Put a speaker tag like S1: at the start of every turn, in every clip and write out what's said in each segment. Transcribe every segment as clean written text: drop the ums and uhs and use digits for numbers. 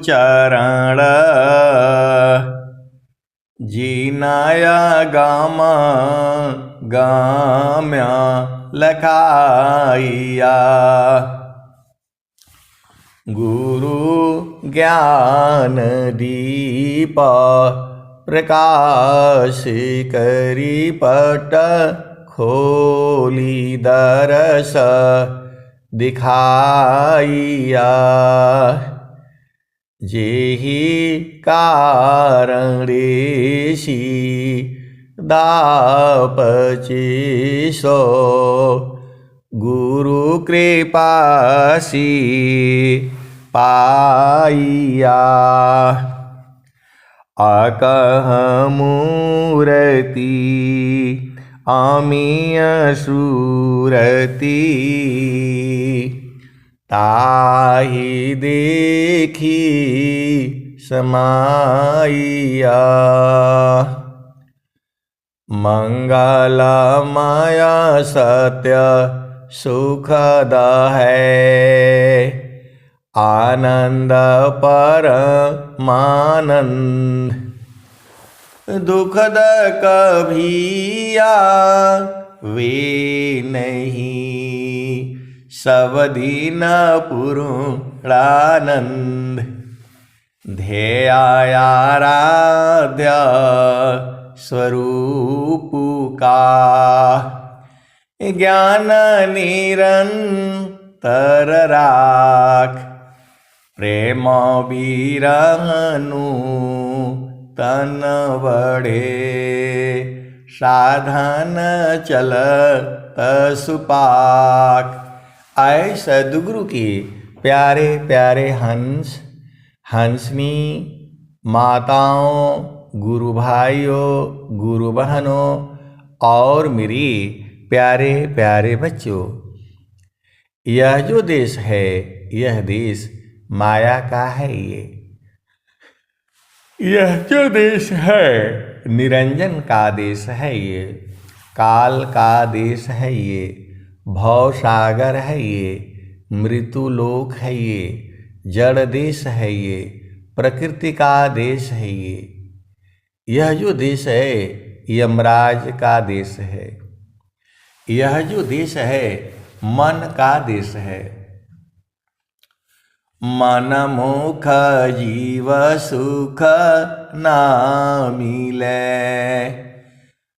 S1: चरण जीनाया गामा गाम्या लखाइया। गुरु ज्ञान दीप प्रकाश करी पट खोली दरस दिखाइया। जेहि कारण ऋषि दापचे सो गुरु कृपासी पाइया। अकह मूरति अमीय सूरति ताहि देखी समाइया। मंगलमय सत्य सुखद है आनंद परमानंद। दुखद कभिया वे नहीं सब दिन पूर्णानंद। ध्येयाराध्य स्वरूप का ज्ञान निरंतर राख। प्रेम विरहनु तन बढ़े साधन चलत सुपाक। आए सद्गुरु के प्यारे प्यारे हंस हंसनी माताओं गुरु भाइयों गुरु बहनों और मेरी प्यारे प्यारे बच्चों, यह जो देश है यह देश माया का है। यह जो देश है निरंजन का देश है। ये काल का देश है। ये भव सागर है। ये मृत्यु लोक है। ये जड़ देश है। ये प्रकृति का देश है। यह जो देश है यमराज का देश है। यह जो देश है मन का देश है। मन मुख जीव सुख ना मिले।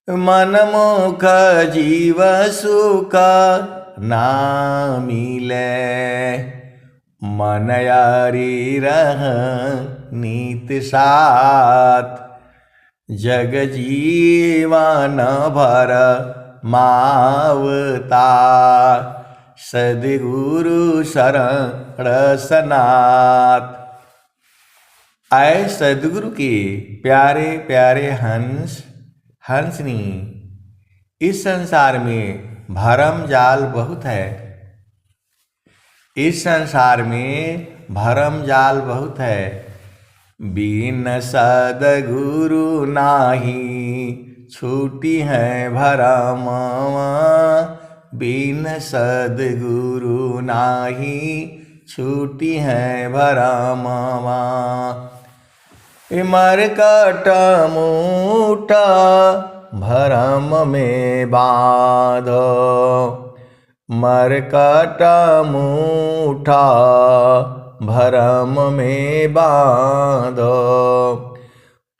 S1: मन मुख जीव सुख ना मिले। मन यारी रह नीत साथ जग जीवन भर मावता। सद्गुरु शरण सनात। आए सद्गुरु के प्यारे प्यारे हंस हंसनी, इस संसार में भरम जाल बहुत है। इस संसार में भरम जाल बहुत है। बिन सद्गुरु नाही छूटी है भरम। बिन सद्गुरु नाही छूटी है भरम। मरकट मूठा भरम में बांधो। मरकट मूठा भरम में बांधो।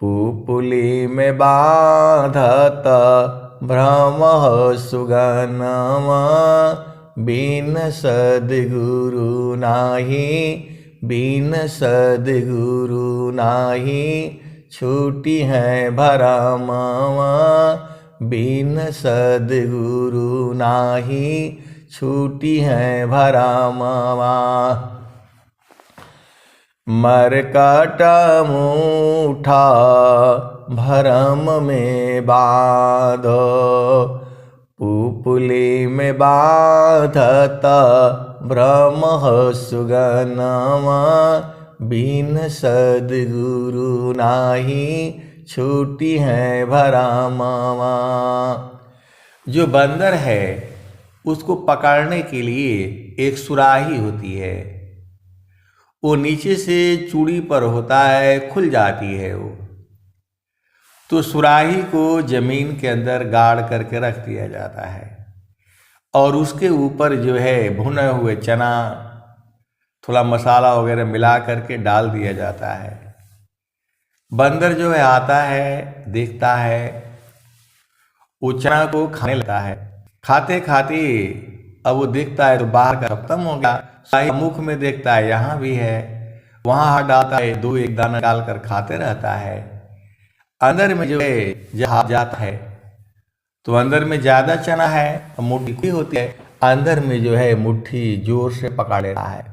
S1: पुपुली में बांधत भ्रम सुगनमा। बिन सद्गुरु नाही बिन सद्गुरु नाही छूटी है भरम। बिन सद्गुरु नाही छूटी है भरम। मरकट मूठा भरम में बांधो। पुपुली में बांधत भ्रम सुगनमा। बिन सद्गुरु नाही छूटी है भरम। जो बंदर है उसको पकड़ने के लिए एक सुराही होती है। वो नीचे से चूड़ी पर होता है, खुल जाती है वो, तो सुराही को जमीन के अंदर गाड़ करके रख दिया जाता है और उसके ऊपर जो है भुने हुए चना, थोड़ा मसाला वगैरह मिला करके डाल दिया जाता है। बंदर जो है आता है, देखता है, वो चना को खाने लगता है। खाते खाते अब वो देखता है तो बाहर का खत्म हो गया, शाही मुख में देखता है यहाँ भी है, वहाँ हाथ डालता है, दो एक दाना डाल कर खाते रहता है। अंदर में जो है जब जाता है तो अंदर में ज्यादा चना है, मुट्ठी होती है, अंदर में जो है मुट्ठी जोर से पकड़ लेता है।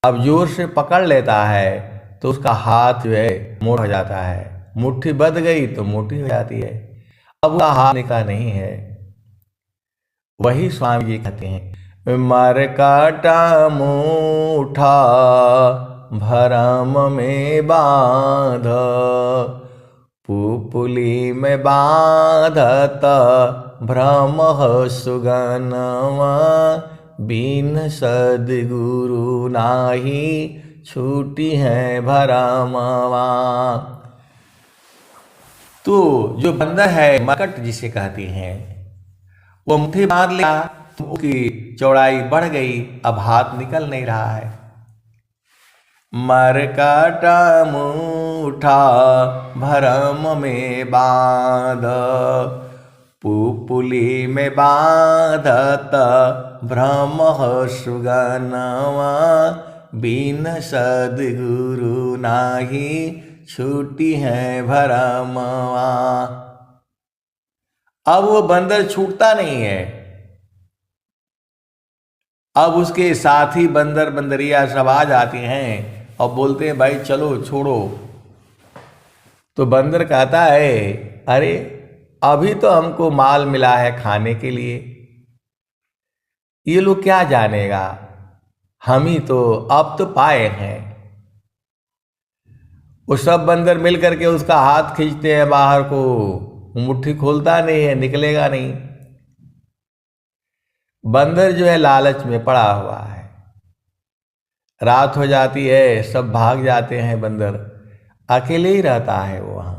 S1: अब जोर से पकड़ लेता है तो उसका हाथ जो है मोटा हो जाता है, मुट्ठी बंध गई तो मोटी हो जाती है, अब उसका हाथ निकला नहीं है। वही स्वामी जी कहते हैं, मर काटा मुठा भरम में बांध, पुपुली में बांधत भ्रम सुगनवा, बिन सद्गुरु नाही छूटी है भरमवा। तो जो बंदर है मकट जिसे कहते हैं, वो मुट्ठी बांध लिया तो उसकी चौड़ाई बढ़ गई, अब हाथ निकल नहीं रहा है। मरकाटा मुठा भरम में बांध, पुपुली में बांधत भ्रम सुगनवा, बिन सद्गुरु नाही छूटी है भरमवा। अब वो बंदर छूटता नहीं है। अब उसके साथी बंदर बंदरिया सब आ जाते हैं और बोलते हैं भाई चलो छोड़ो। तो बंदर कहता है अरे अभी तो हमको माल मिला है खाने के लिए, ये लोग क्या जानेगा, हम ही तो अब तो पाए हैं। वो सब बंदर मिल करके उसका हाथ खींचते हैं बाहर को, मुट्ठी खोलता नहीं है, निकलेगा नहीं। बंदर जो है लालच में पड़ा हुआ है। रात हो जाती है, सब भाग जाते हैं, बंदर अकेले ही रहता है वो वहां।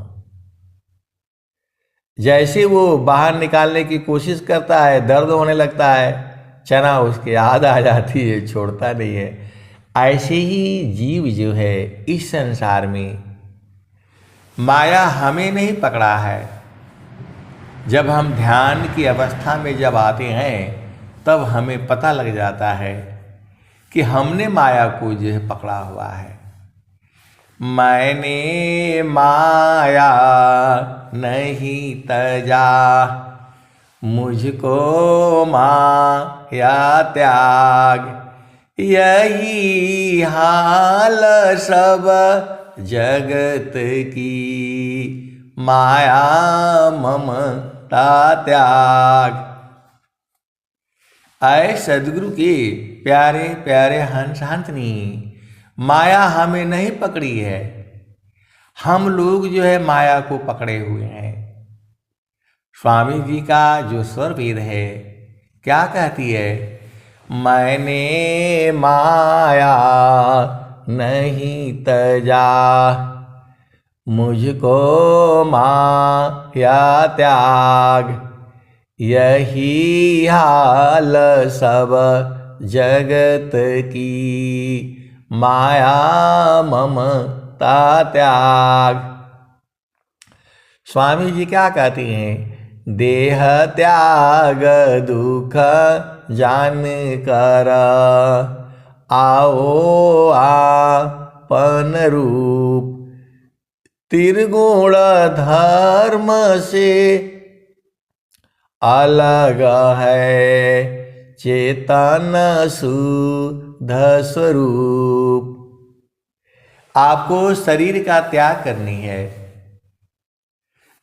S1: जैसे वो बाहर निकालने की कोशिश करता है, दर्द होने लगता है, चना उसके याद आ जाती है, छोड़ता नहीं है। ऐसे ही जीव जो है इस संसार में माया हमें नहीं पकड़ा है। जब हम ध्यान की अवस्था में जब आते हैं तब हमें पता लग जाता है कि हमने माया को जो है पकड़ा हुआ है। मैंने माया नहीं तजा, मुझको माया त्याग, यही हाल सब जगत की, माया ममता त्याग। आए सदगुरु के प्यारे प्यारे हंस हंसनी, माया हमें नहीं पकड़ी है, हम लोग जो है माया को पकड़े हुए हैं। स्वामी जी का जो स्वर वेद है क्या कहती है, मैंने माया नहीं तजा, मुझको माया त्याग, यही हाल सब जगत की, माया ममता त्याग। स्वामी जी क्या कहते हैं, देह त्याग दुख जान कर, आओ आपन रूप, त्रिगुण धर्म से अलग है, चेतन शुद्ध स्वरूप। आपको शरीर का त्याग करनी है,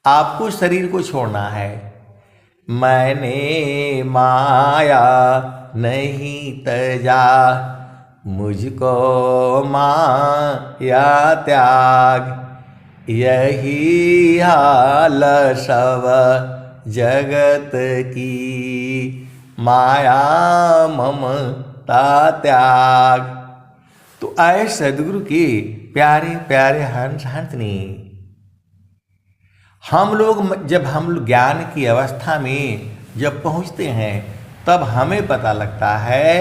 S1: आपको शरीर को छोड़ना है। मैंने माया नहीं तजा, मुझको माया त्याग, यही हाल सब जगत की, माया ममता त्याग। तो आए सदगुरु के प्यारे प्यारे हंस हंसनी, हम लोग जब हम लोग ज्ञान की अवस्था में जब पहुंचते हैं तब हमें पता लगता है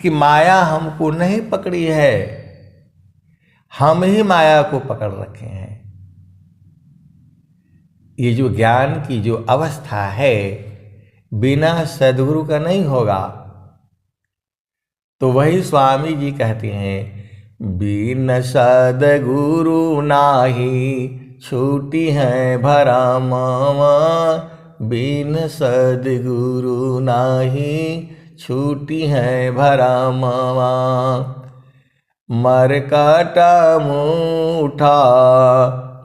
S1: कि माया हमको नहीं पकड़ी है, हम ही माया को पकड़ रखे हैं। ये जो ज्ञान की जो अवस्था है बिना सद्गुरु का नहीं होगा। तो वही स्वामी जी कहते हैं, बिन सद्गुरु नाही छूटी है भरमवा, बिन सद्गुरु नाही छूटी है भरमवा। मरकट मुठा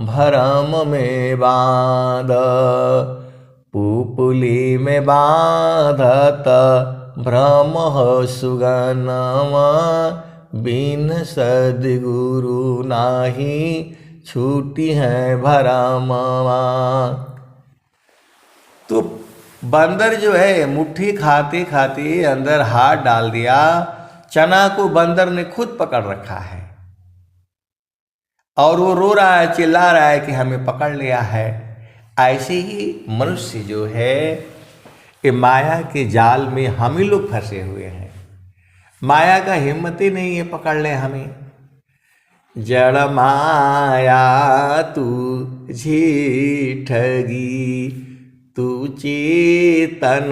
S1: भरम में बांध, पुपुली में बांधत भ्रम सुगनमा, बिन सद्गुरु नाही छूटी है भरमवा। तो बंदर जो है मुट्ठी खाते खाते अंदर हाथ डाल दिया, चना को बंदर ने खुद पकड़ रखा है और वो रो रहा है, चिल्ला रहा है कि हमें पकड़ लिया है। ऐसे ही मनुष्य जो है ये माया के जाल में हम ही लोग फंसे हुए हैं। माया का हिम्मत ही नहीं है पकड़ ले हमें। जड़ माया तू ठगी, तू चेतन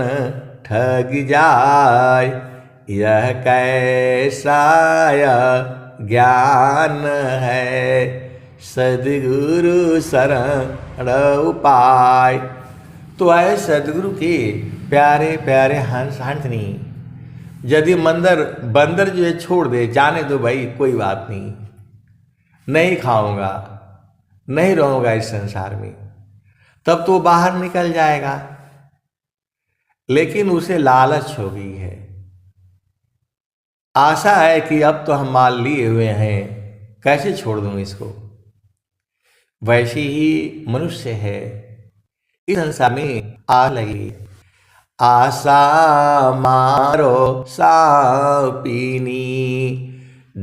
S1: ठग जाय, यह कैसा ज्ञान है सद्गुरु शरण उपाय। तो आए सद्गुरु के प्यारे प्यारे हंस हंसनी, यदि बंदर जो है छोड़ दे, जाने दो भाई कोई बात नहीं, नहीं खाऊंगा, नहीं रहूंगा इस संसार में, तब तो बाहर निकल जाएगा। लेकिन उसे लालच हो गई है, आशा है कि अब तो हम माल लिए हुए हैं, कैसे छोड़ दूं इसको। वैसे ही मनुष्य है, इस संसार में आ लगी आशा मारो सापीनी,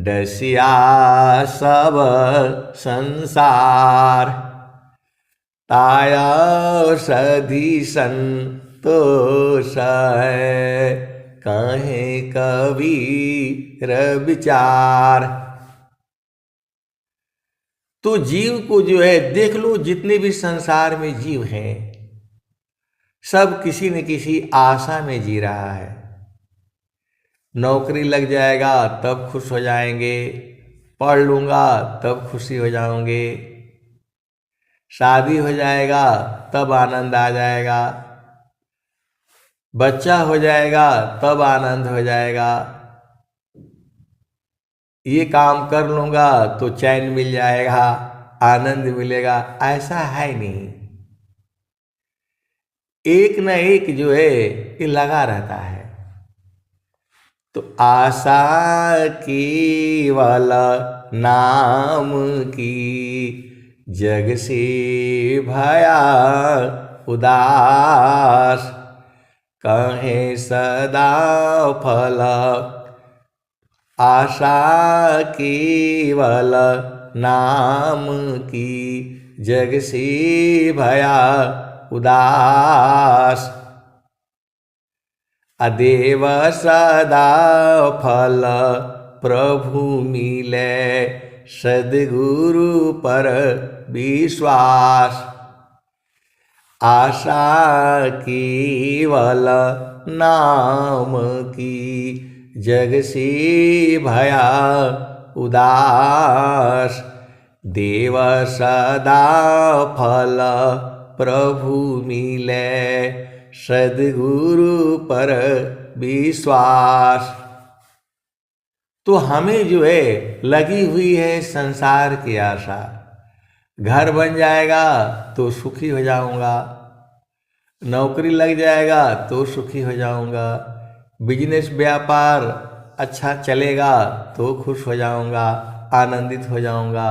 S1: डसिया सब संसार, ताया सधी संतोष है, कहे कबीर विचार। तो जीव को जो है देख लो, जितने भी संसार में जीव हैं सब किसी न किसी आशा में जी रहा है। नौकरी लग जाएगा तब खुश हो जाएंगे, पढ़ लूँगा तब खुशी हो जाऊंगे, शादी हो जाएगा तब आनंद आ जाएगा, बच्चा हो जाएगा तब आनंद हो जाएगा, ये काम कर लूँगा तो चैन मिल जाएगा, आनंद मिलेगा। ऐसा है नहीं, एक न एक जो है ये लगा रहता है। तो आशा केवल नाम की, जग से भया उदास, कहे सदा फल, आशा केवल नाम की, जग से भया उदास, अदेव सदा फल प्रभु मिले, सद्गुरु पर विश्वास, आशा केवल नाम की, जग से भया उदास, देव सदा फल प्रभु मिले, सद्गुरु पर विश्वास। तो हमें जो है लगी हुई है संसार की आशा, घर बन जाएगा तो सुखी हो जाऊंगा, नौकरी लग जाएगा तो सुखी हो जाऊंगा, बिजनेस व्यापार अच्छा चलेगा तो खुश हो जाऊंगा, आनंदित हो जाऊंगा।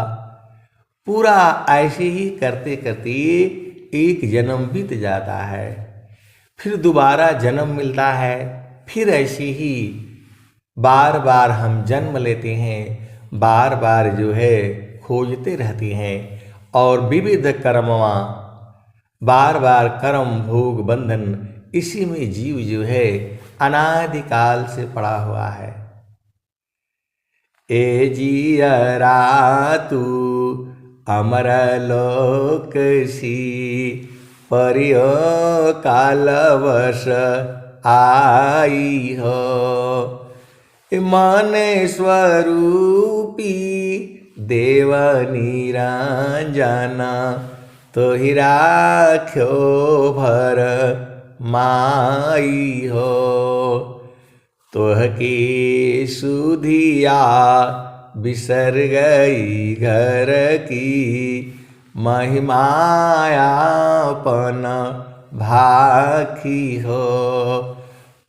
S1: पूरा ऐसे ही करते करते एक जन्म बीत जाता है, फिर दोबारा जन्म मिलता है, फिर ऐसे ही बार बार हम जन्म लेते हैं, बार बार जो है खोजते रहती हैं और विविध कर्मवा बार बार कर्म भोग बंधन इसी में जीव जो है अनादिकाल से पड़ा हुआ है। ए जियरा तू अमर लोक सी परियो कालवश आई हो। मन स्वरूपी देव निरंजन तो ही राख्यो भर माई हो। तोह की सुधिया बिसर गई घर की महिमायापन भाखी हो।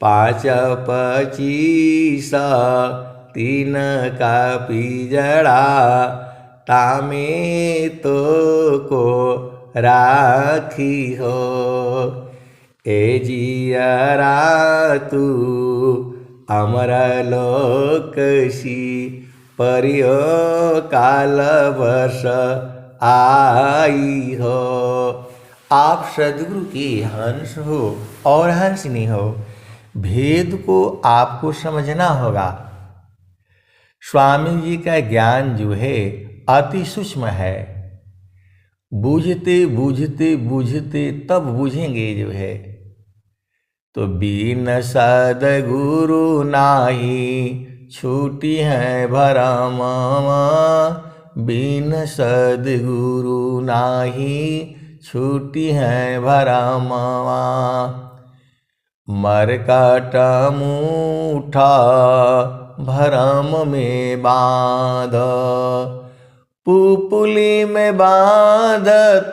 S1: 5-25 तीन का पिजड़ा तामे तो को राखी हो। ए जियरा तू अमर लोक सी परियो कालवश आई हो। आप सदगुरु की हंस हो और हंसनी हो, भेद को आपको समझना होगा। स्वामी जी का ज्ञान जो है अति सूक्ष्म है, बूझते बूझते बूझते तब बूझेंगे जो है। तो बिन सद्गुरु नाही छूटी है भरम, बिन सद्गुरु नाही छूटी है भरम। मरकट मूठा भरम में बांध, पुपुली में बांधत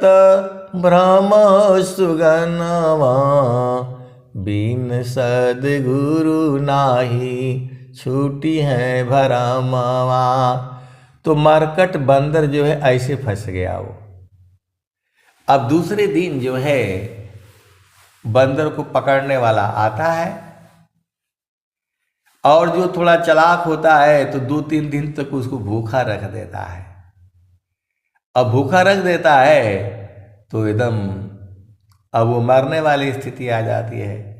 S1: भ्रम सुगनवा। बिन सद्गुरु नाही छूटी है भरमवा। तो मरकट बंदर जो है ऐसे फंस गया वो। अब दूसरे दिन जो है बंदर को पकड़ने वाला आता है, और जो थोड़ा चालाक होता है तो 2-3 दिन तक उसको भूखा रख देता है। अब भूखा रख देता है तो एकदम अब वो मरने वाली स्थिति आ जाती है।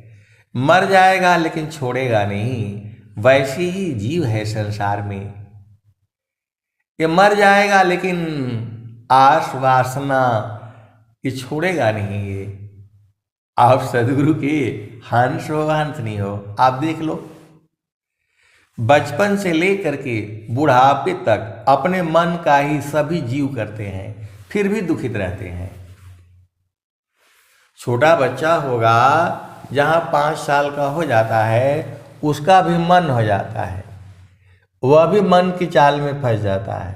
S1: मर जाएगा लेकिन छोड़ेगा नहीं। वैसे ही जीव है संसार में, ये मर जाएगा लेकिन आस वासना ये छोड़ेगा नहीं। ये आप सदगुरु के हंस हो हंस नहीं हो। आप देख लो, बचपन से लेकर के बुढ़ापे तक अपने मन का ही सभी जीव करते हैं, फिर भी दुखित रहते हैं। छोटा बच्चा होगा, जहाँ 5 साल का हो जाता है उसका भी मन हो जाता है, वह भी मन की चाल में फंस जाता है,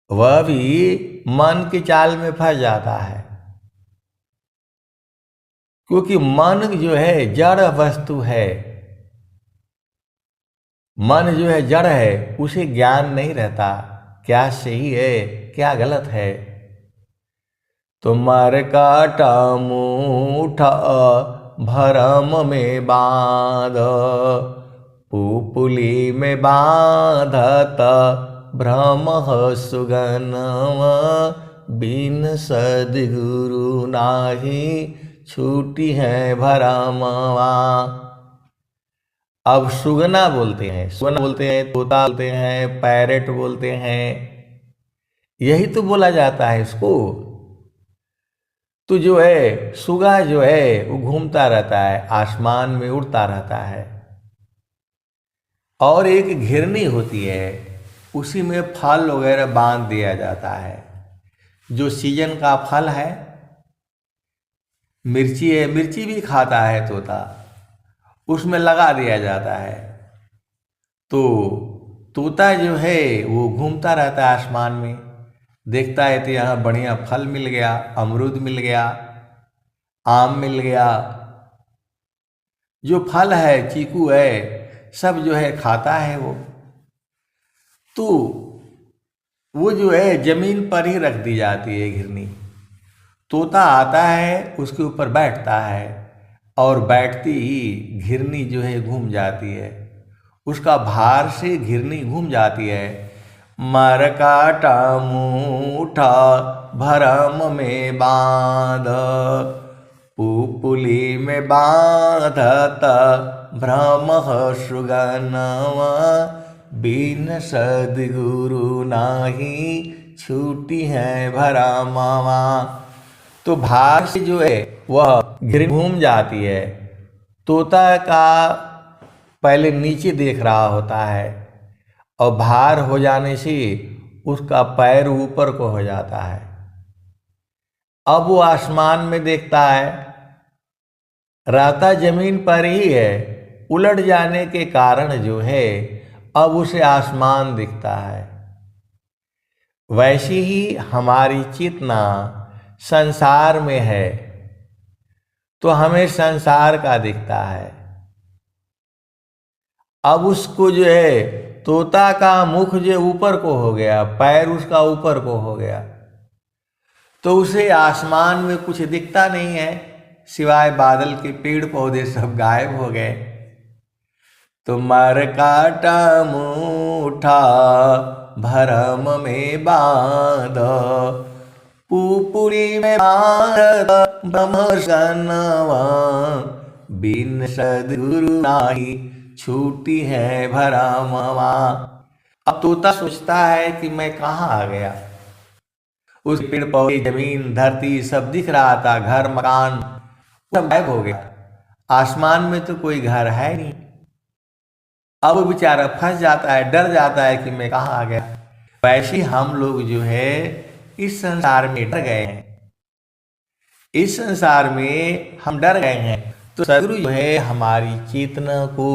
S1: वह भी मन की चाल में फंस जाता है। क्योंकि मन जो है जड़ वस्तु है, मन जो है जड़ है, उसे ज्ञान नहीं रहता क्या सही है क्या गलत है। तो मरकट मूठ भरम में बांध, पुपुली में बांधत भ्रम सुगनवा। बिन सद्गुरु नाही छूटी है भरमवा। अब सुगना बोलते हैं, सुगना बोलते हैं, तोता बोलते हैं, पैरेट बोलते हैं, यही तो बोला जाता है इसको। तो जो है सुगा जो है वो घूमता रहता है, आसमान में उड़ता रहता है, और एक घिरनी होती है, उसी में फल वगैरह बांध दिया जाता है। जो सीजन का फल है, मिर्ची है, मिर्ची भी खाता है तोता, उसमें लगा दिया जाता है। तो तोता जो है वो घूमता रहता है आसमान में, देखता है तो यहाँ बढ़िया फल मिल गया, अमरूद मिल गया, आम मिल गया, जो फल है, चीकू है, सब जो है खाता है वो। तो वो जो है जमीन पर ही रख दी जाती है घिरनी। तोता आता है, उसके ऊपर बैठता है, और बैठती ही घिरनी जो है घूम जाती है। उसका भार से घिरनी घूम जाती है। मरकाटा मूठा भरम में बांध, पुपुली में बांधत भ्रम सुगनवा, बिन सद्गुरु नाही छूटी है भरमवा। तो भार से जो है वह घिर घूम जाती है। तोता का पहले नीचे देख रहा होता है और भार हो जाने से उसका पैर ऊपर को हो जाता है। अब वो आसमान में देखता है, रहता जमीन पर ही है, उलट जाने के कारण जो है अब उसे आसमान दिखता है। वैसे ही हमारी चेतना संसार में है तो हमें संसार का दिखता है। अब उसको जो है तोता का मुख जो ऊपर को हो गया, पैर उसका ऊपर को हो गया, तो उसे आसमान में कुछ दिखता नहीं है सिवाय बादल के, पेड़ पौधे सब गायब हो गए। तो मरकाटा मूठा भरम में बांध, पुपुरी में बांध ब्रह्मसनवा, बिन सद्गुरु नाही छूटी है भरमवा। अब तोता सोचता है कि मैं कहाँ आ गया। उस पेड़ पौधे, जमीन, धरती सब दिख रहा था, घर मकान सब गायब हो गया। आसमान में तो कोई घर है नहीं। अब वो बेचारा फंस जाता है, डर जाता है कि मैं कहाँ आ गया। वैसे हम लोग जो है इस संसार में डर गए हैं, इस संसार में हम डर गए हैं। तो सद्गुरु जो है हमारी चेतना को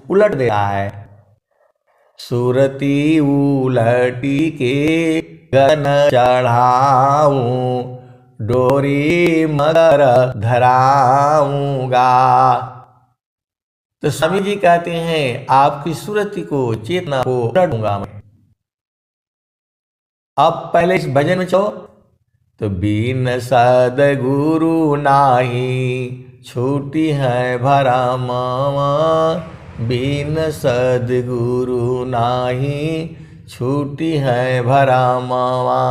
S1: उलट दे रहा है। सुरती उलटी के गन चढ़ाऊं, डोरी मगर धराऊंगा। तो स्वामी जी कहते हैं आपकी सुरति को, चेतना को उलट दूंगा मैं। अब पहले इस भजन में चलो, तो बिन सद्गुरु नाही छूटी है भरमवा, बिन सद्गुरु नाही छूटी है भरमवा।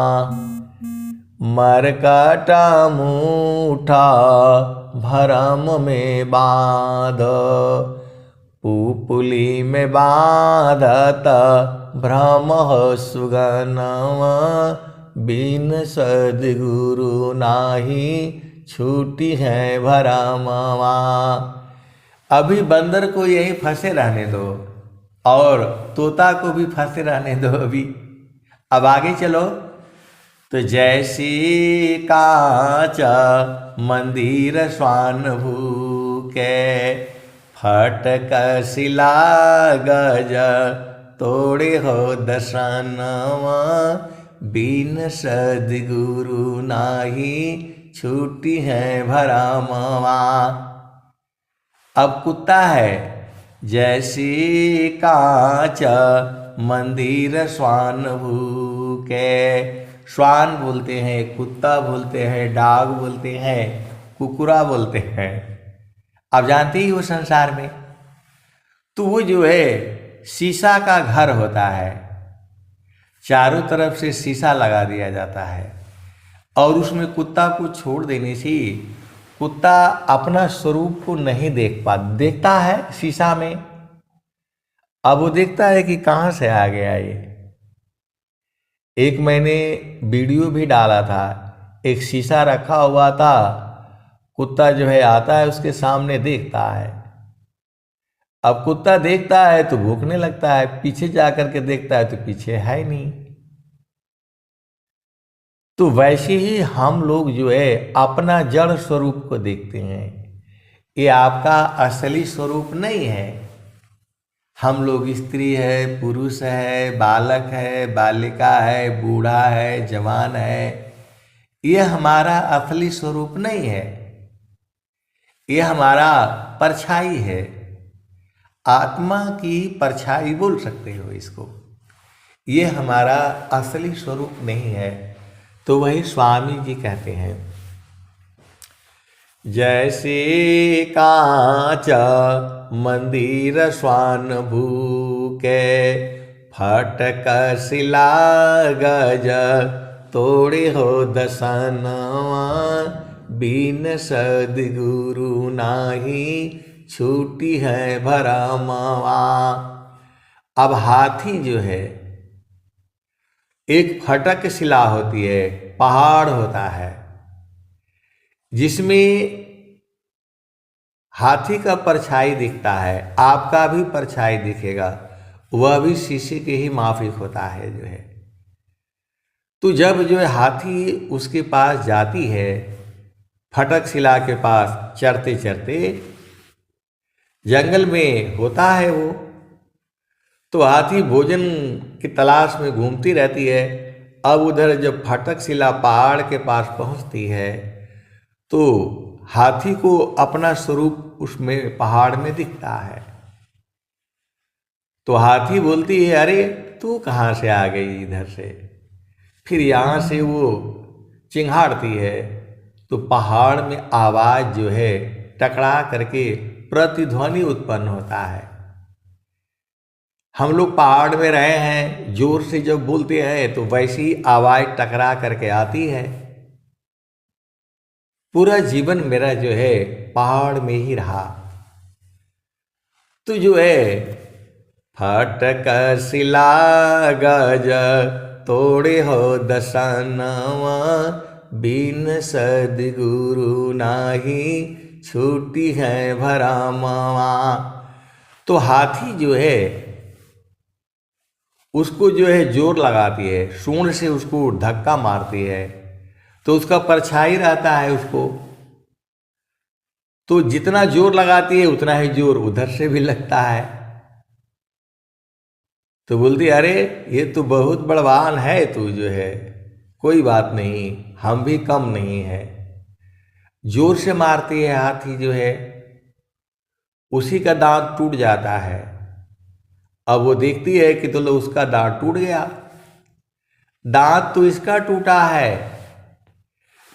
S1: मरकाटा मूठा भरम में बांध, पुपुली में बांधत भ्रम सुगनवा, बिन सद्गुरु नाही छूटी है भरमवा। अभी बंदर को यही फंसे रहने दो और तोता को भी फंसे रहने दो अभी। अब आगे चलो, तो जैसी कांच मंदिर स्वान भूके, फटक शिला गज तोड़े हो दर्शनवा, बिन सद्गुरु नाही छूटी है भरमवा। अब कुत्ता है, जैसी कांच मंदिर स्वान भूके, श्वान बोलते हैं, कुत्ता बोलते हैं, डाग बोलते हैं, कुकुरा बोलते हैं। आप जानते ही हो संसार में तो वो जो है शीशा का घर होता है, चारों तरफ से शीशा लगा दिया जाता है और उसमें कुत्ता को छोड़ देने से कुत्ता अपना स्वरूप को नहीं देखता है शीशा में। अब वो देखता है कि कहाँ से आ गया ये। एक मैंने वीडियो भी डाला था, एक शीशा रखा हुआ था, कुत्ता जो है आता है उसके सामने देखता है। अब कुत्ता देखता है तो भूखने लगता है, पीछे जाकर के देखता है तो पीछे है नहीं। तो वैसे ही हम लोग जो है अपना जड़ स्वरूप को देखते हैं, ये आपका असली स्वरूप नहीं है। हम लोग स्त्री है, पुरुष है, बालक है, बालिका है, बूढ़ा है, जवान है, ये हमारा असली स्वरूप नहीं है, ये हमारा परछाई है, आत्मा की परछाई बोल सकते हो इसको। ये हमारा असली स्वरूप नहीं है। तो वही स्वामी जी कहते हैं, जैसे कांच मंदिर स्वान भूके, फटक शिला गज तोड़े हो दसनवा, बिन सद्गुरु नाही छूटी है भरमवा। अब हाथी जो है एक फटक शिला होती है, पहाड़ होता है, जिसमें हाथी का परछाई दिखता है, आपका भी परछाई दिखेगा, वह भी शीशे के ही माफिक होता है जो है। तो जब जो है हाथी उसके पास जाती है, फटक शिला के पास चरते चरते, जंगल में होता है वो, तो हाथी भोजन की तलाश में घूमती रहती है। अब उधर जब फटक शिला पहाड़ के पास पहुंचती है, तो हाथी को अपना स्वरूप उसमें पहाड़ में दिखता है। तो हाथी बोलती है, अरे तू कहाँ से आ गई इधर से? फिर यहाँ से वो चिंघाड़ती है, तो पहाड़ में आवाज जो है टकरा करके प्रतिध्वनि उत्पन्न होता है। हम लोग पहाड़ में रहे हैं, जोर से जब बोलते हैं तो वैसी आवाज टकरा करके आती है। पूरा जीवन मेरा जो है पहाड़ में ही रहा। तो जो है फटक शिला गज तोड़े हो दसनवा, बिन सद्गुरु नाही छूटी है भरमवा। तो हाथी जो है उसको जो है जोर लगाती है, सूंड से उसको धक्का मारती है, तो उसका परछाई रहता है उसको, तो जितना जोर लगाती है उतना ही जोर उधर से भी लगता है। तो बोलती अरे ये तो बहुत बलवान है तू जो है, कोई बात नहीं, हम भी कम नहीं है। जोर से मारती है हाथी जो है, उसी का दांत टूट जाता है। अब वो देखती है कि तो उसका दांत टूट गया, दांत तो इसका टूटा है,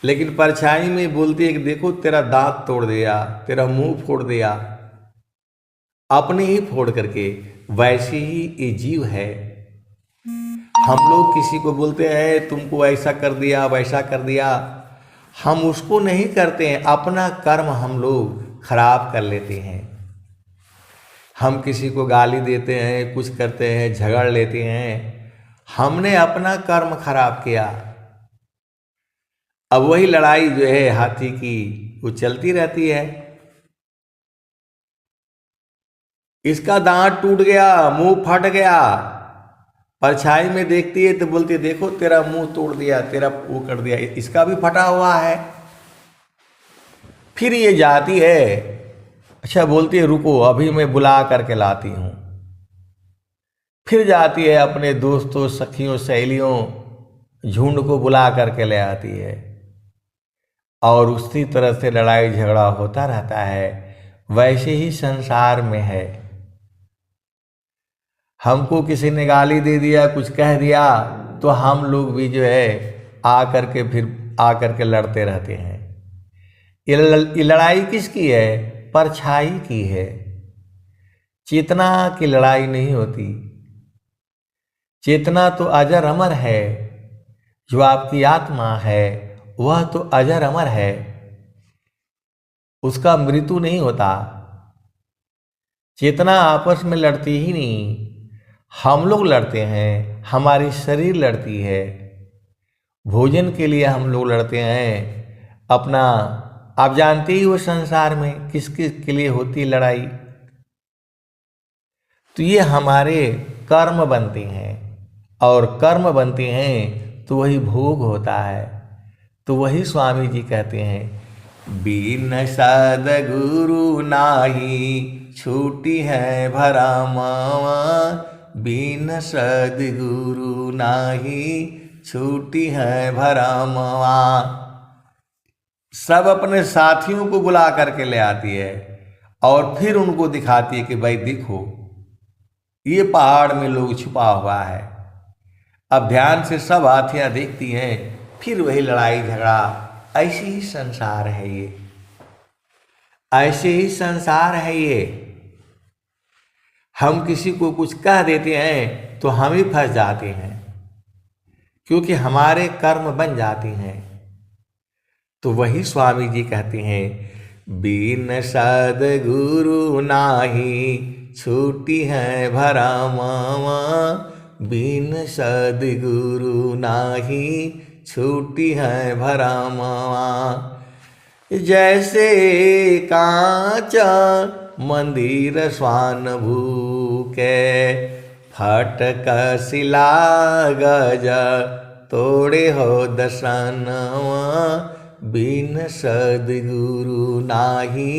S1: लेकिन परछाई में बोलती है कि देखो तेरा दांत तोड़ दिया, तेरा मुंह फोड़ दिया, अपने ही फोड़ करके। वैसे ही ये जीव है। हम लोग किसी को बोलते हैं तुमको ऐसा कर दिया वैसा कर दिया, हम उसको नहीं करते हैं, अपना कर्म हम लोग खराब कर लेते हैं। हम किसी को गाली देते हैं, कुछ करते हैं, झगड़ लेते हैं, हमने अपना कर्म खराब किया। अब वही लड़ाई जो है हाथी की वो चलती रहती है। इसका दांत टूट गया, मुंह फट गया, परछाई में देखती है तो बोलती है देखो तेरा मुंह तोड़ दिया, तेरा वो कर दिया, इसका भी फटा हुआ है। फिर ये जाती है, अच्छा बोलती है रुको अभी मैं बुला करके लाती हूँ। फिर जाती है अपने दोस्तों सखियों सहेलियों झुंड को बुला करके ले आती है, और उसी तरह से लड़ाई झगड़ा होता रहता है। वैसे ही संसार में है, हमको किसी ने गाली दे दिया, कुछ कह दिया, तो हम लोग भी जो है आकर के फिर आकर के लड़ते रहते हैं। ये लड़ाई किसकी है? परछाई की है। चेतना की लड़ाई नहीं होती। चेतना तो अजर अमर है, जो आपकी आत्मा है वह तो अजर अमर है, उसका मृत्यु नहीं होता। चेतना आपस में लड़ती ही नहीं, हम लोग लड़ते हैं, हमारी शरीर लड़ती है। भोजन के लिए हम लोग लड़ते हैं अपना, आप जानते ही हो संसार में किस किस के लिए होती है लड़ाई। तो ये हमारे कर्म बनते हैं, और कर्म बनते हैं तो वही भोग होता है। तो वही स्वामी जी कहते हैं बिन सद्गुरु नाही छूटी है भरमवा, बिन सद्गुरु नाही छूटी है भरमवा। सब अपने साथियों को बुला करके ले आती है, और फिर उनको दिखाती है कि भाई देखो ये पहाड़ में लोग छुपा हुआ है। अब ध्यान से सब हाथियां देखती हैं, फिर वही लड़ाई झगड़ा, ऐसी ही संसार है ये। ऐसे ही संसार है ये। हम किसी को कुछ कह देते हैं तो हम ही फंस जाते हैं, क्योंकि हमारे कर्म बन जाते हैं। तो वही स्वामी जी कहते हैं, बिन सद्गुरु नाही छूटी है भरमावा, बिन सद्गुरु नाही छूटी है भरमावा। जैसे कांच मंदिर स्वान भूके, फटक शिला गज तोड़े हो दर्शनवा, बिन सद्गुरु नाही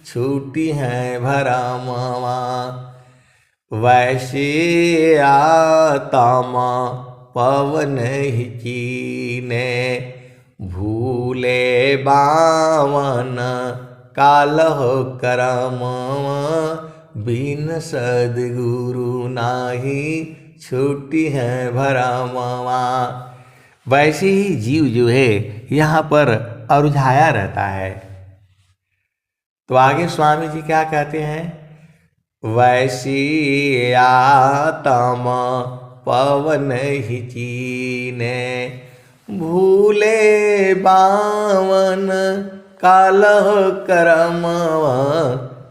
S1: छूटी है भरमावा। वैसे आत्मा पवन ही कीने, भूले बावन काल हो करमवा, बिन सद्गुरु नाही छूटी है भरमवा। वैसे ही जीव जो है यहाँ पर अरुझाया रहता है। तो आगे स्वामी जी क्या कहते हैं, वैसी आत्मा पवन ही चीने, भूले बावन कालह करमवा,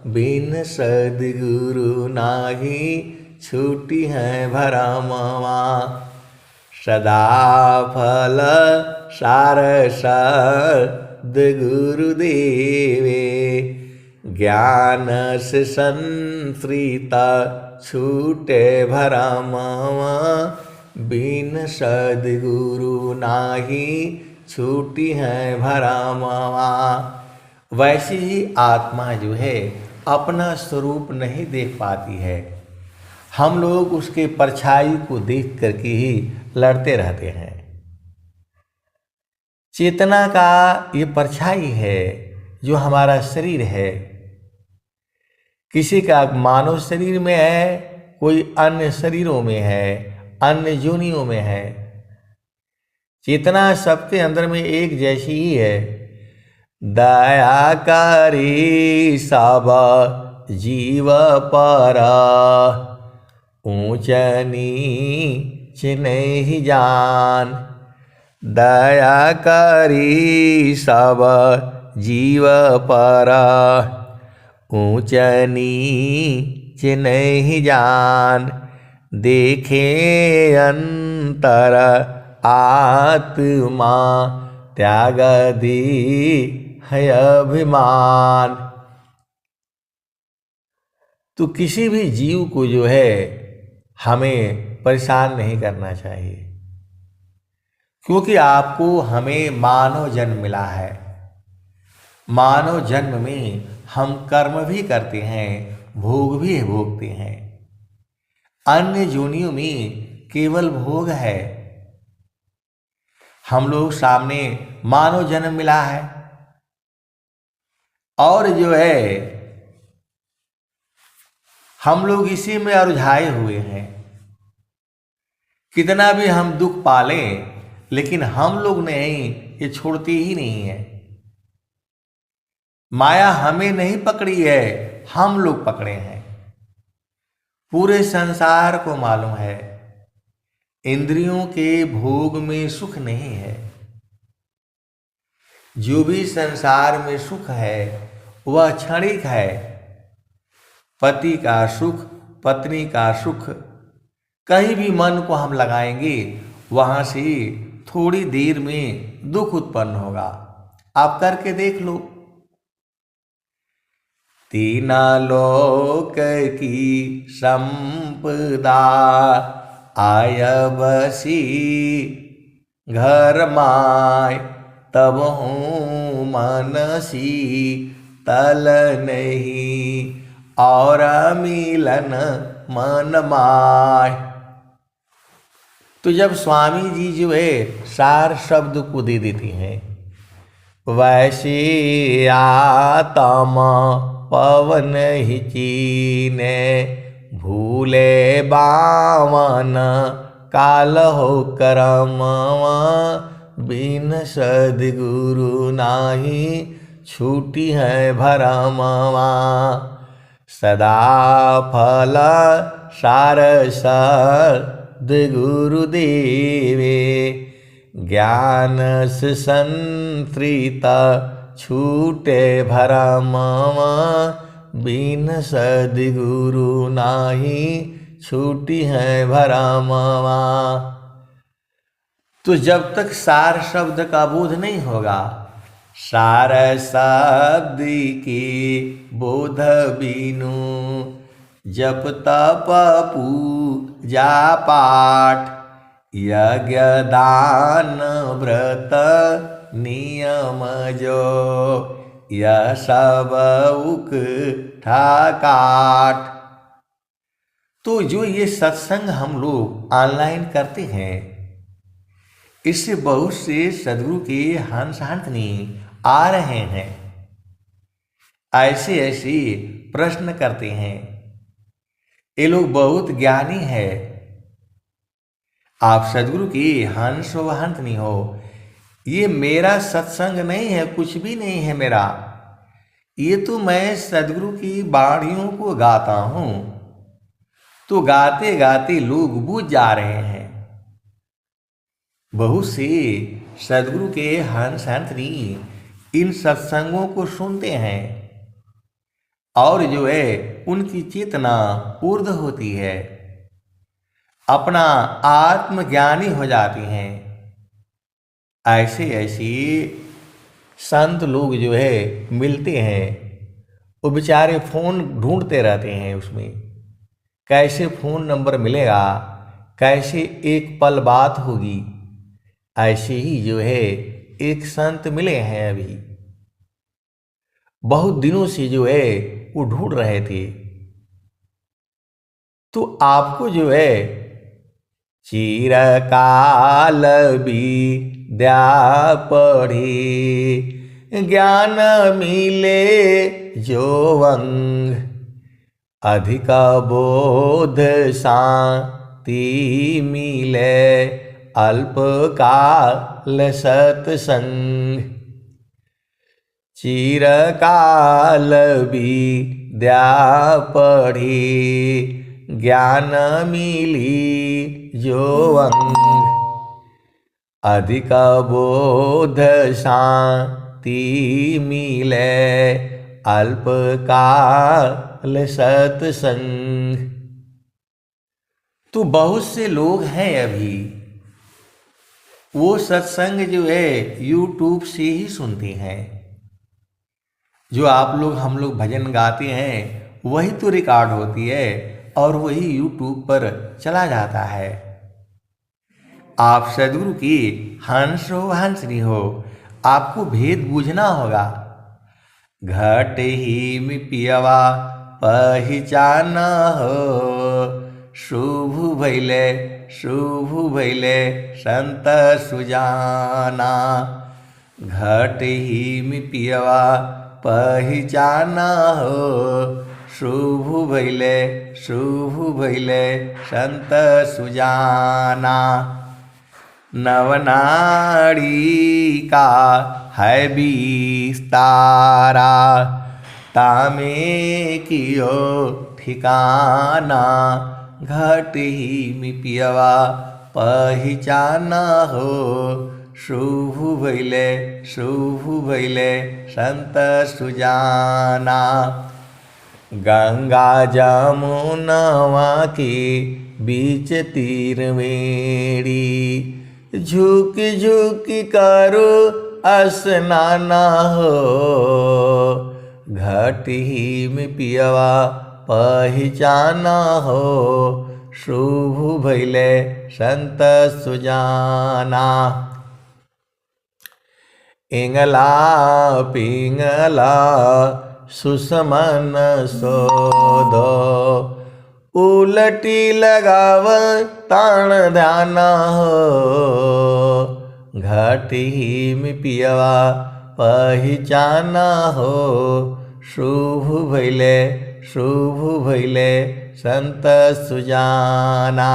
S1: बिन सद्गुरु नाही छूटी है भरमवा। सदा फल सार सद्गुरुदेवे, ज्ञान से संश्रिता छूटे भरमवा, बिन सद्गुरु नाही छूटी है भरमवा। वैसी ही आत्मा जो है अपना स्वरूप नहीं देख पाती है। हम लोग उसके परछाई को देख करके ही लड़ते रहते हैं। चेतना का ये परछाई है जो हमारा शरीर है। किसी का मानव शरीर में है, कोई अन्य शरीरों में है, अन्य योनियों में है। चेतना सबके अंदर में एक जैसी ही है। दयाकारी सब जीव पर, ऊंच नीच नहीं जान। दयाकारी सब जीव पर, ऊंच नीच नहीं जान। देखे अंतर आत्मा, त्याग दी है अभिमान। तो किसी भी जीव को जो है हमें परेशान नहीं करना चाहिए, क्योंकि आपको हमें मानव जन्म मिला है। मानव जन्म में हम कर्म भी करते हैं, भोग भी भोगते हैं। अन्य योनियों में केवल भोग है। हम लोग सामने मानव जन्म मिला है और जो है हम लोग इसी में अरुझाए हुए हैं। कितना भी हम दुख पालें, लेकिन हम लोग नहीं, ये छोड़ती ही नहीं है। माया हमें नहीं पकड़ी है, हम लोग पकड़े हैं। पूरे संसार को मालूम है इंद्रियों के भोग में सुख नहीं है। जो भी संसार में सुख है वह क्षणिक है। पति का सुख, पत्नी का सुख, कहीं भी मन को हम लगाएंगे वहां से थोड़ी देर में दुख उत्पन्न होगा। आप करके देख लो। तीना लोक की संपदा, आय बसी घर माय। तब हूँ मनसी तल नहीं, और मिलन मन माय। तो जब स्वामी जी जो है सार शब्द को दे देती हैं, वैसे आत्मा पवन ही चीने, भूले बावन काल हो करमवा। बिन सद्गुरु नाही छूटी है भरमवा। सदा फल सार सद्गुरुदेवे, ज्ञान से संतृत छूटे भरमवा। बिन सद्गुरु नाही छूटी है भरमवा। तो जब तक सार शब्द का बोध नहीं होगा, सार शब्द की बोध बिनु जप तप पूजा पाठ यज्ञ दान व्रत नियम जो यह सब उकठा काट। तो जो ये सत्संग हम लोग ऑनलाइन करते हैं, इससे बहुत से सदगुरु के हंस हंसनी आ रहे हैं, ऐसे ऐसे प्रश्न करते हैं। ये लोग बहुत ज्ञानी है। आप सदगुरु की हंस हो हंसनी हो, ये मेरा सत्संग नहीं है, कुछ भी नहीं है मेरा। ये तो मैं सदगुरु की वाणियों को गाता हूं। तो गाते गाते लोग बुझ जा रहे हैं। बहुत से सदगुरु के हंस हंसनी इन सत्संगों को सुनते हैं और जो है उनकी चेतना ऊर्ध्व होती है, अपना आत्मज्ञानी हो जाती हैं। ऐसे ऐसे संत लोग जो है मिलते हैं, वो बेचारे फ़ोन ढूंढते रहते हैं, उसमें कैसे फ़ोन नंबर मिलेगा, कैसे एक पल बात होगी। ऐसे ही जो है एक संत मिले हैं, अभी बहुत दिनों से जो है वो ढूंढ रहे थे। तो आपको जो है चिरकाल विद्या पढ़ी ज्ञान मिले जो अंग, अधिक बोध शांति मिले अल्पकाल सत्संग। चिरकाल विद्या पढ़ी ज्ञान मिली जो अंग, अधिक बोध शांति मिले अल्पकाल सत्संग। तो बहुत से लोग हैं अभी वो सत्संग जो है YouTube से ही सुनते हैं। जो आप लोग हम लोग भजन गाते हैं वही तो रिकॉर्ड होती है और वही YouTube पर चला जाता है। आप सदगुरु की हंस हो हंसनी हो, आपको भेद बूझना होगा। घट ही में पियवा पहचान हो, शुभ भैले संत सुजाना। घट ही में पियवा पहचान हो, शुभ भैले संत सुजाना। नवनाड़ी का है विस्तारा, तामे कियो ठिकाना। घट ही में पियवा पहचाना हो, शुभ भैले संत सुजाना। गंगा जमुनवा के बीच तीर मेरी, झुक झुक करो स्नाना हो। घट ही में पियवा पहचाना हो, शुभ भैले संत सुजाना। इंगला पिंगला सुसमन सोधो, उलटी लगाव ताण ध्याना हो। घट ही में पियवा पहचाना हो, शुभ भैले संत सुजाना।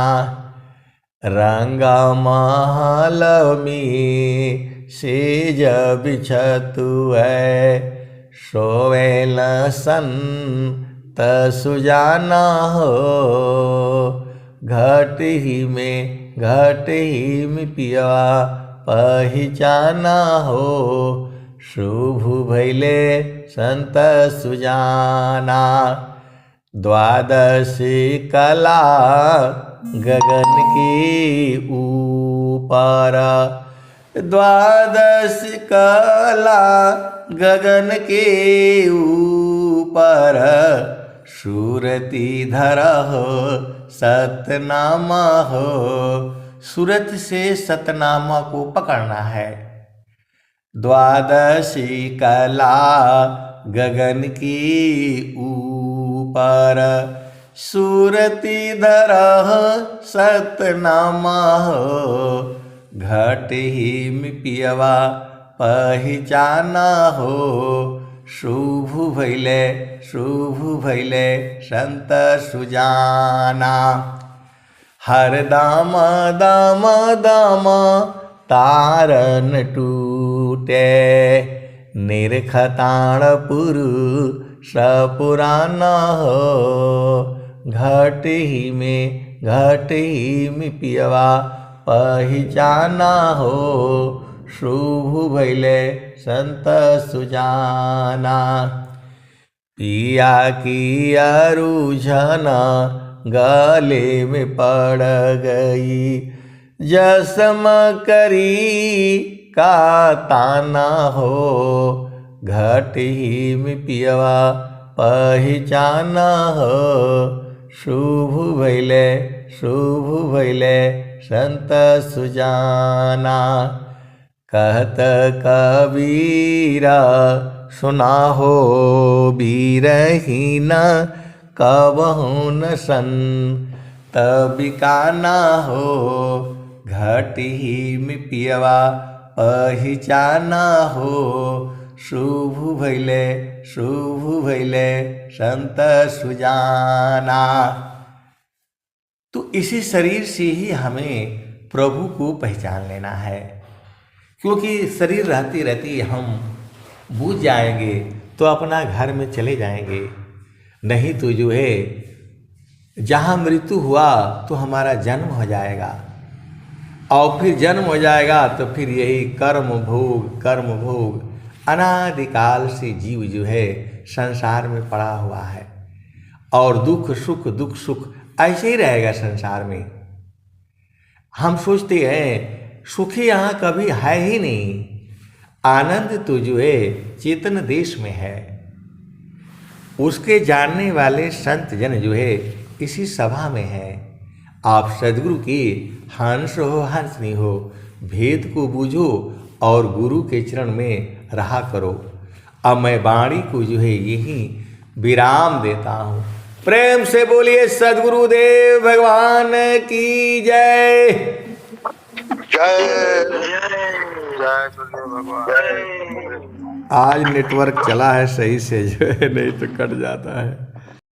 S1: रंग महल में सेज बिछतु है, सोवे न संत सुजाना हो, घट ही में पिया पहचाना हो, शुभ भैले संत सुजाना। द्वादशी कला गगन के ऊपर, द्वादश कला गगन के ऊपर, सूरती धरा हो सतनामा हो। सूरत से सतनामा को पकड़ना है। द्वादशी कला गगन की ऊपर, सूरती धरा सतनामा हो, घट ही में पियवा पहचाना हो, शुभ भैले संत सुजाना। हर दाम तारन टूटे, निरखताण पुरुष पुराना हो, घट ही में पियवा पहचाना हो, शुभ भैले संत सुजाना। पिया की अरुझना गले में पड़ गई, जसम करी का ताना हो, घट ही में पियवा पहचाना हो, शुभ भैले संत सुजाना। कहत कबीरा सुना हो, बीरहीन कबहु न संत बिकाना हो, घट ही में पियवा पहचाना हो, शुभ भैले संत सुजाना। तो इसी शरीर से ही हमें प्रभु को पहचान लेना है, क्योंकि शरीर रहती रहती हम बूझ जाएंगे तो अपना घर में चले जाएंगे, नहीं तो जो है जहाँ मृत्यु हुआ तो हमारा जन्म हो जाएगा, और फिर जन्म हो जाएगा तो फिर यही कर्म भोग अनादिकाल से जीव जो है संसार में पड़ा हुआ है, और दुख सुख ऐसे ही रहेगा संसार में। हम सोचते हैं सुखी यहाँ कभी है ही नहीं, आनंद तो जो है चेतन देश में है। उसके जानने वाले संत जन जो है इसी सभा में है। आप सद्गुरु की हंस हो हंसनी हो, भेद को बूझो और गुरु के चरण में रहा करो। अब मैं वाणी को जो है यही विराम देता हूँ। प्रेम से बोलिए सद्गुरुदेव भगवान की जय।
S2: जय भगवान।
S1: आज नेटवर्क चला है सही से, जो है नहीं तो कट जाता है।